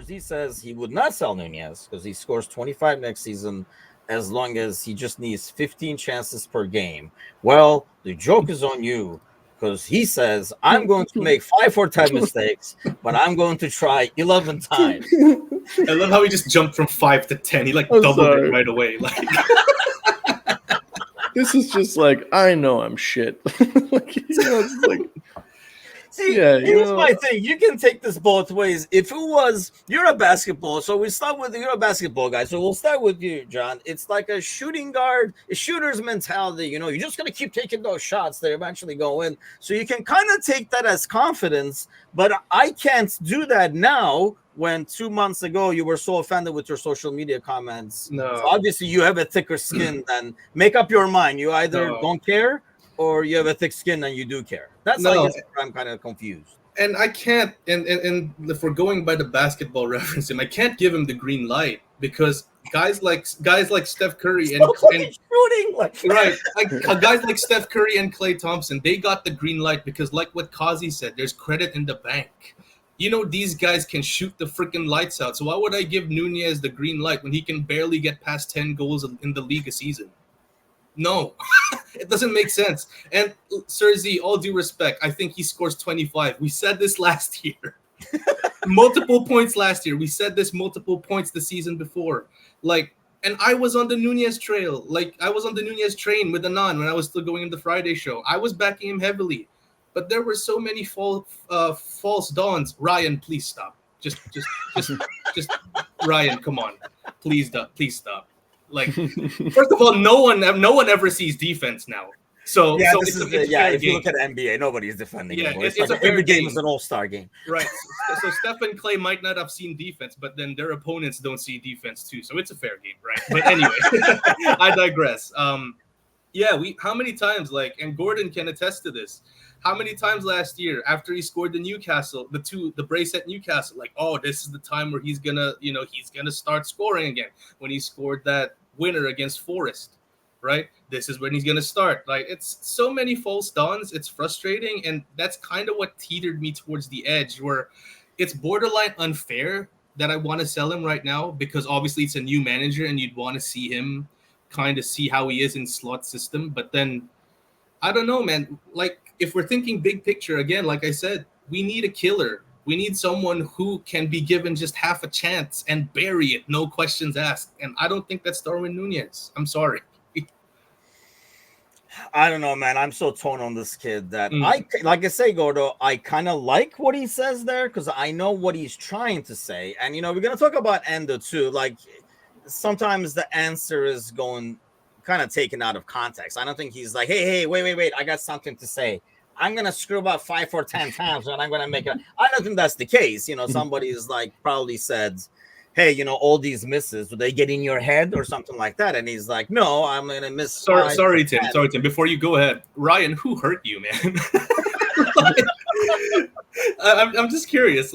because he says he would not sell Nunez because he scores 25 next season as long as he just needs 15 chances per game. Well, the joke is on you because he says, I'm going to make 5 or 10 mistakes, but I'm going to try 11 times. I love how he just jumped from 5 to 10. He like doubled it right away. Like this is just like, I know I'm shit. Like, it's like, see, here's my thing. You can take this both ways. If it was, you're a basketball, so we start with, you're a basketball guy, so we'll start with you, John. It's like a shooting guard, a shooter's mentality. You're just going to keep taking those shots. They eventually go in. So you can kind of take that as confidence, but I can't do that now when 2 months ago you were so offended with your social media comments. No. So obviously you have a thicker skin than, make up your mind. You either don't care or you have a thick skin and you do care. That's I guess where I'm kind of confused. And I can't, and if we're going by the basketball reference, I can't give him the green light because guys like Steph Curry and shooting right, like guys like Steph Curry and Klay Thompson, they got the green light because, like what Kazi said, there's credit in the bank. These guys can shoot the freaking lights out. So why would I give Nunez the green light when he can barely get past 10 goals in the league a season? No, it doesn't make sense. And Sir Z, all due respect, I think he scores 25. We said this last year. Multiple points last year. We said this multiple points the season before. And I was on the Nunez trail. I was on the Nunez train with Anan when I was still going in the Friday show. I was backing him heavily. But there were so many false dawns. Ryan, please stop. Just Ryan, come on. Please stop. First of all, no one ever sees defense now. So if you look at the NBA, nobody's defending anymore. It's like every game is an all-star game. Right. So Steph and Klay might not have seen defense, but then their opponents don't see defense too. So it's a fair game, right? But anyway, I digress. How many times, and Gordon can attest to this. How many times last year after he scored the brace at Newcastle, this is the time where he's gonna start scoring again. When he scored that winner against Forest, right? This is when he's gonna start. It's so many false dawns. It's frustrating, and that's kind of what teetered me towards the edge, where it's borderline unfair that I want to sell him right now because obviously it's a new manager and you'd want to see him kind of see how he is in slot system, but then I don't know, man. If we're thinking big picture again, like I said, we need a killer. We need someone who can be given just half a chance and bury it, no questions asked. And I don't think that's Darwin Nunez. I'm sorry. I don't know, man. I'm so torn on this kid that I say, Gordo, I kind of like what he says there because I know what he's trying to say. And, we're going to talk about Endo too. Sometimes the answer is going kind of taken out of context. I don't think he's like, hey, wait, I got something to say. I'm gonna screw about 5 or 10 times and I'm gonna make it. I don't think that's the case. Somebody is probably said, hey, all these misses, do they get in your head or something like that? And he's like, no, I'm gonna miss. Sorry, Tim. Before you go ahead, Ryan, who hurt you, man? I'm just curious.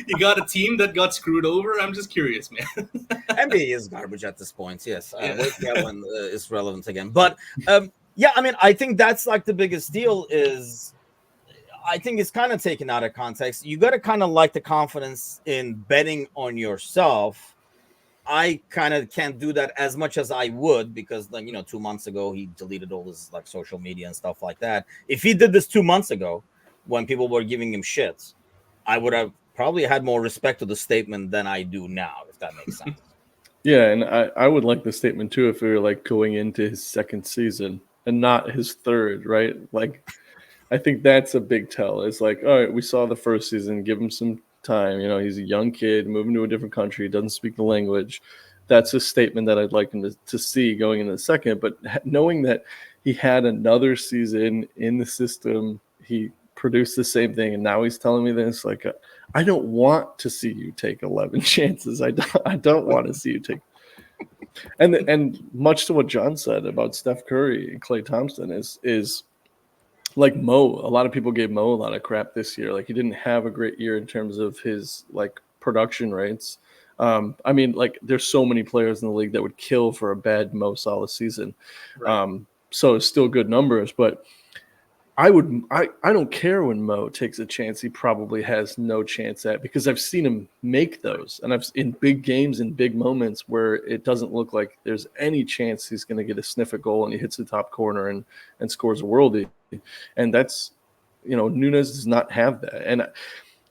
You got a team that got screwed over? I'm just curious, man. NBA is garbage at this point. Yes, when is relevant again. But I think that's the biggest deal is I think it's kind of taken out of context. You got to kind of the confidence in betting on yourself. I kind of can't do that as much as I would because 2 months ago he deleted all his social media and stuff like that. If he did this 2 months ago when people were giving him shit, I would have probably had more respect to the statement than I do now, if that makes sense. Yeah, and I would like the statement too if we were going into his second season and not his third, right? I think that's a big tell. It's all right, we saw the first season, give him some time. He's a young kid moving to a different country, doesn't speak the language. That's a statement that I'd like him to see going into the second. But knowing that he had another season in the system, he produced the same thing, and now he's telling me this, I don't want to see you take 11 chances. I don't want to see you take. And much to what John said about Steph Curry and Klay Thompson is Mo. A lot of people gave Mo a lot of crap this year. He didn't have a great year in terms of his production rates. There's so many players in the league that would kill for a bad Mo Salah season. Right. So it's still good numbers, but I don't care when Mo takes a chance he probably has no chance at, because I've seen him make those, and I've in big games, in big moments where it doesn't look like there's any chance he's going to get a sniff at goal, and he hits the top corner and scores a worldie. And that's, Nunez does not have that. And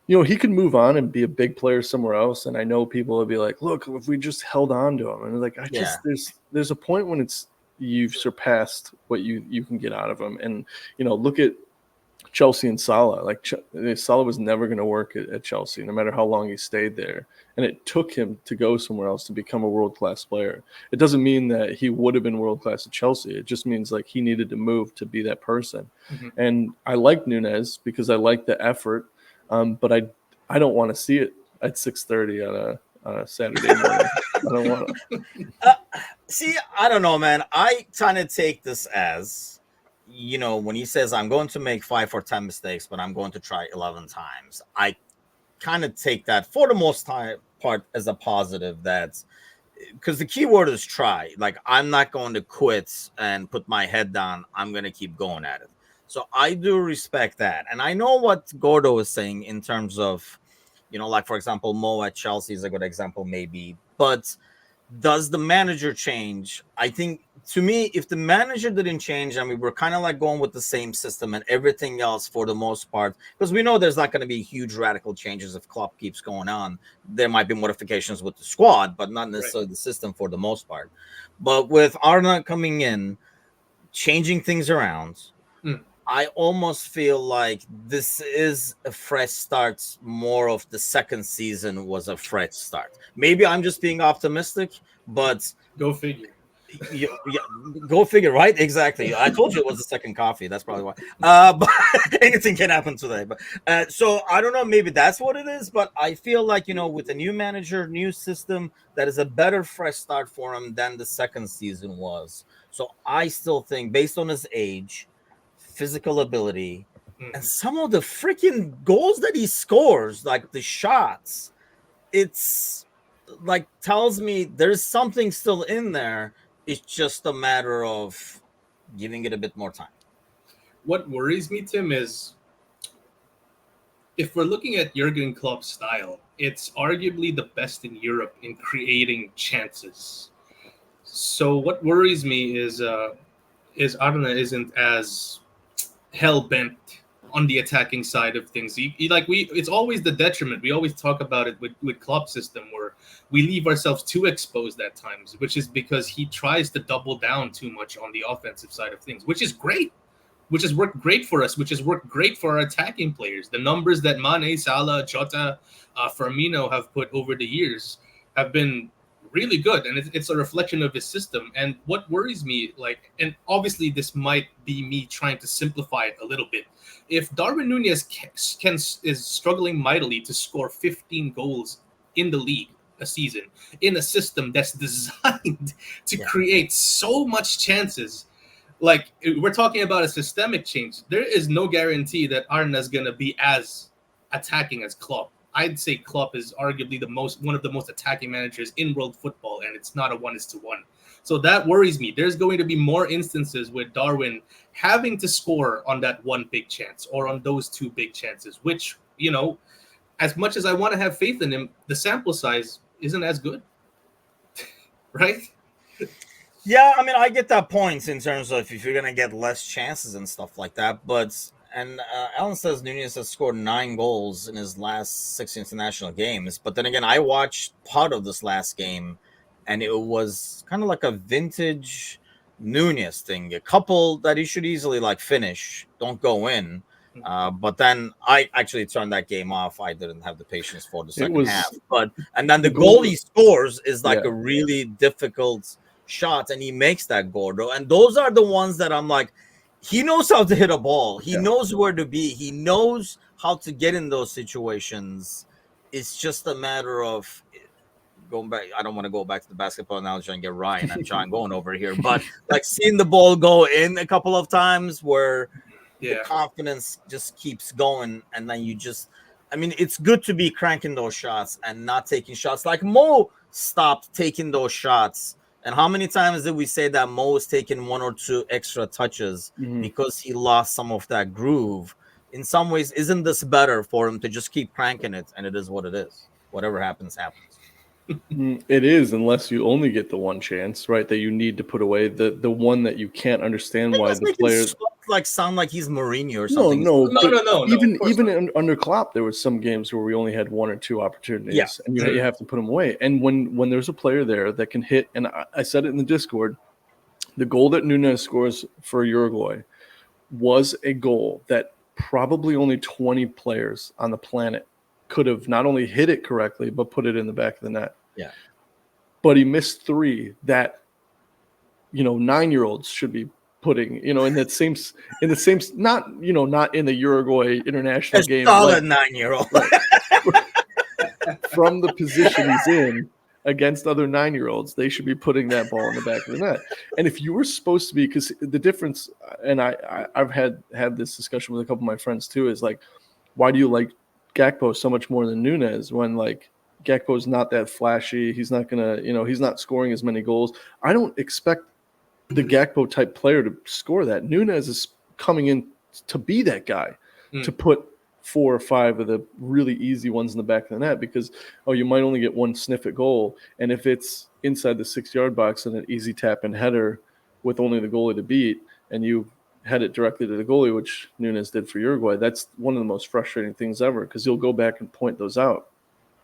he could move on and be a big player somewhere else. And I know people will be like, look, if we just held on to him. And like, there's a point when you've surpassed what you can get out of him. And, look at Chelsea and Salah. Like Salah was never going to work at Chelsea, no matter how long he stayed there. And it took him to go somewhere else to become a world-class player. It doesn't mean that he would have been world-class at Chelsea. It just means like he needed to move to be that person. Mm-hmm. And I like Nunez because I like the effort. But I don't want to see it at 6:30 on a Saturday morning. I don't want to. See, I don't know, man. I kind of take this as, when he says I'm going to make 5 or 10 mistakes, but I'm going to try 11 times. I kind of take that for the most part as a positive. That's because the key word is try. Like, I'm not going to quit and put my head down. I'm going to keep going at it. So I do respect that. And I know what Gordo is saying in terms of, like, for example, Mo at Chelsea is a good example, maybe. But does the manager change? I think, to me, if the manager didn't change and we were kind of like going with the same system and everything else for the most part, because we know there's not going to be huge radical changes if Klopp keeps going on. There might be modifications with the squad, but not necessarily the system for the most part. But with Arna coming in, changing things around, I almost feel like this is a fresh start. More of the second season was a fresh start. Maybe I'm just being optimistic, but go figure. Yeah, go figure, right? Exactly. I told you it was the second coffee. That's probably why. But anything can happen today. But so I don't know. Maybe that's what it is. But I feel like, with a new manager, new system, that is a better fresh start for him than the second season was. So I still think, based on his age, physical ability, and some of the freaking goals that he scores, like the shots, it's like tells me there's something still in there. It's just a matter of giving it a bit more time. What worries me, Tim, is if we're looking at Jurgen Klopp's style, it's arguably the best in Europe in creating chances. So what worries me is Arne isn't as hell-bent on the attacking side of things. It's always the detriment. We always talk about it with Klopp's system, where we leave ourselves too exposed at times, which is because he tries to double down too much on the offensive side of things, which is great, which has worked great for us, which has worked great for our attacking players. The numbers that Mane, Salah, Jota, Firmino have put over the years have been really good, and it's a reflection of his system. And what worries me, and obviously this might be me trying to simplify it a little bit, if Darwin Nunez is struggling mightily to score 15 goals in the league a season in a system that's designed to create so much chances, like, we're talking about a systemic change, there is no guarantee that Arna's going to be as attacking as Klopp. I'd say Klopp is arguably one of the most attacking managers in world football, and it's not a 1-1. So that worries me. There's going to be more instances with Darwin having to score on that one big chance or on those two big chances, which, as much as I want to have faith in him, the sample size isn't as good, right? Yeah, I mean, I get that point in terms of if you're going to get less chances and stuff like that, but... And Alan says Nunez has scored 9 goals in his last 6 international games. But then again, I watched part of this last game, and it was kind of like a vintage Nunez thing. A couple that he should easily finish, don't go in. But then I actually turned that game off. I didn't have the patience for the second half. And then the goal he scores is a really difficult shot, and he makes that, Gordo. And those are the ones that I'm like, he knows how to hit a ball. He knows where to be. He knows how to get in those situations. It's just a matter of going back. I don't want to go back to the basketball analogy and get Ryan and John going over here, but seeing the ball go in a couple of times where the confidence just keeps going, and then it's good to be cranking those shots and not taking shots. Like Mo stopped taking those shots And how many times did we say that Mo was taking 1 or 2 extra touches because he lost some of that groove? In some ways, isn't this better for him to just keep cranking it? And it is what it is. Whatever happens, happens. It is, unless you only get the one chance, right? That you need to put away, the one that you can't understand why the players like sound like he's Mourinho or something. No. Even under Klopp, there was some games where we only had 1 or 2 opportunities, and you have to put them away. And when there's a player there that can hit, and I said it in the Discord, the goal that Nunez scores for Uruguay was a goal that probably only 20 players on the planet could have not only hit it correctly, but put it in the back of the net. Yeah. But he missed 3 that, 9-year-olds should be putting, in the same, not in the Uruguay international game. Solid 9-year-old. From the position he's in against other 9-year-olds, they should be putting that ball in the back of the net. And if you were supposed to be, because the difference, and I've had this discussion with a couple of my friends too, is like, why do you like Gakpo so much more than Nunez when like Gakpo's not that flashy? He's not gonna, he's not scoring as many goals. I don't expect the Gakpo type player to score that. Nunez is coming in to be that guy, to put 4 or 5 of the really easy ones in the back of the net, because you might only get 1 sniff at goal, and if it's inside the 6-yard box and an easy tap and header with only the goalie to beat, and you head it directly to the goalie, which Nunez did for Uruguay, that's one of the most frustrating things ever, because you'll go back and point those out.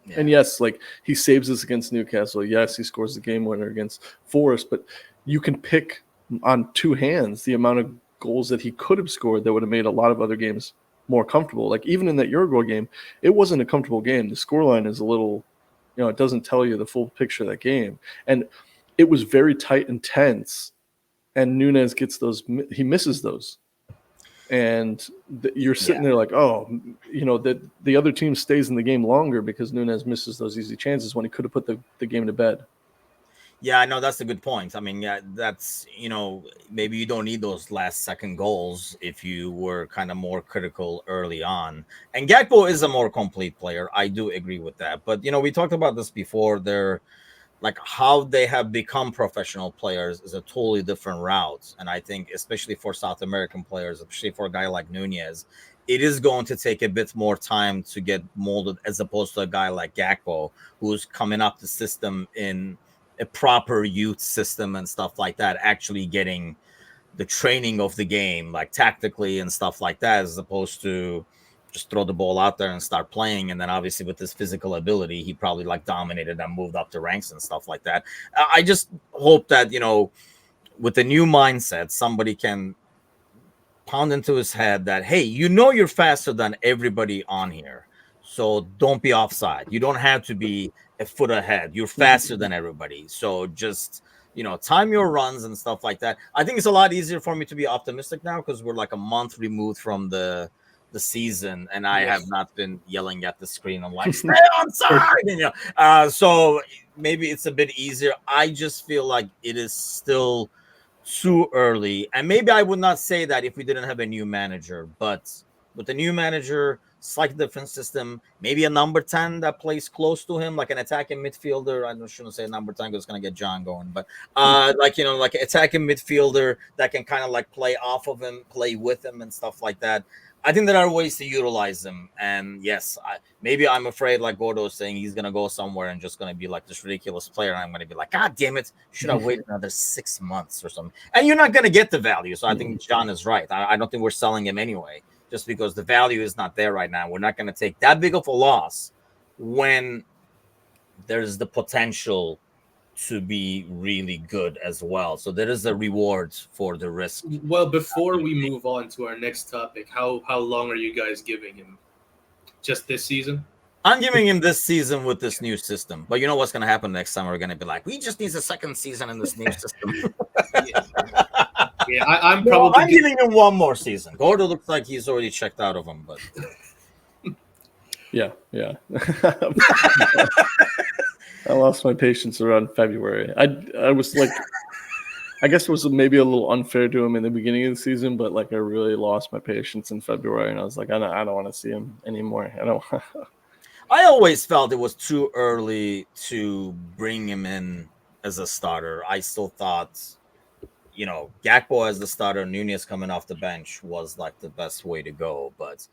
Yeah. And yes, like he saves us against Newcastle. Yes, he scores the game winner against Forest, but you can pick on 2 hands the amount of goals that he could have scored that would have made a lot of other games more comfortable. Like even in that Uruguay game, it wasn't a comfortable game. The scoreline is a little, it doesn't tell you the full picture of that game. And it was very tight and tense. And Nunez gets those, he misses those. And you're sitting there like, that the other team stays in the game longer because Nunez misses those easy chances when he could have put the game to bed. Yeah, I know that's a good point. I mean, that's, maybe you don't need those last second goals if you were kind of more critical early on. And Gakpo is a more complete player. I do agree with that. But, we talked about this before. They're like how they have become professional players is a totally different route. And I think especially for South American players, especially for a guy like Nunez, it is going to take a bit more time to get molded as opposed to a guy like Gakpo, who's coming up the system in a proper youth system and stuff like that, actually getting the training of the game, like tactically and stuff like that, as opposed to just throw the ball out there and start playing. And then obviously with his physical ability, he probably like dominated and moved up the ranks and stuff like that. I just hope that, with the new mindset, somebody can pound into his head that, hey, you're faster than everybody on here. So don't be offside. You don't have to be a foot ahead. You're faster than everybody. So just, time your runs and stuff like that. I think it's a lot easier for me to be optimistic now because we're like a month removed from the season, and I have not been yelling at the screen. I'm like, stay on side. So maybe it's a bit easier. I just feel like it is still too early. And maybe I would not say that if we didn't have a new manager, but with the new manager, slightly different system, maybe a number 10 that plays close to him, like an attacking midfielder. I shouldn't say number 10 because it's going to get John going, but like an attacking midfielder that can kind of like play off of him, play with him and stuff like that. I think there are ways to utilize him. And yes, maybe I'm afraid, like Gordo is saying, he's going to go somewhere and just going to be like this ridiculous player. And I'm going to be like, God damn it, should I wait another 6 months or something? And you're not going to get the value. So I think John is right. I don't think we're selling him anyway, just because the value is not there right now. We're not going to take that big of a loss when there's the potential to be really good as well. So there is a reward for the risk. Well, before we move on to our next topic, how long are you guys giving him? Just this season? I'm giving him this season with this new system. But you know what's going to happen next time? We're going to be like, we just need a second season in this new system. I'm giving him one more season. Gordo looks like he's already checked out of him, but yeah. I lost my patience around February. I was like, I guess it was maybe a little unfair to him in the beginning of the season, but like I really lost my patience in February, and I was like, I don't want to see him anymore. I always felt it was too early to bring him in as a starter. I still thought, Gakpo as the starter, Nunez coming off the bench was like the best way to go. But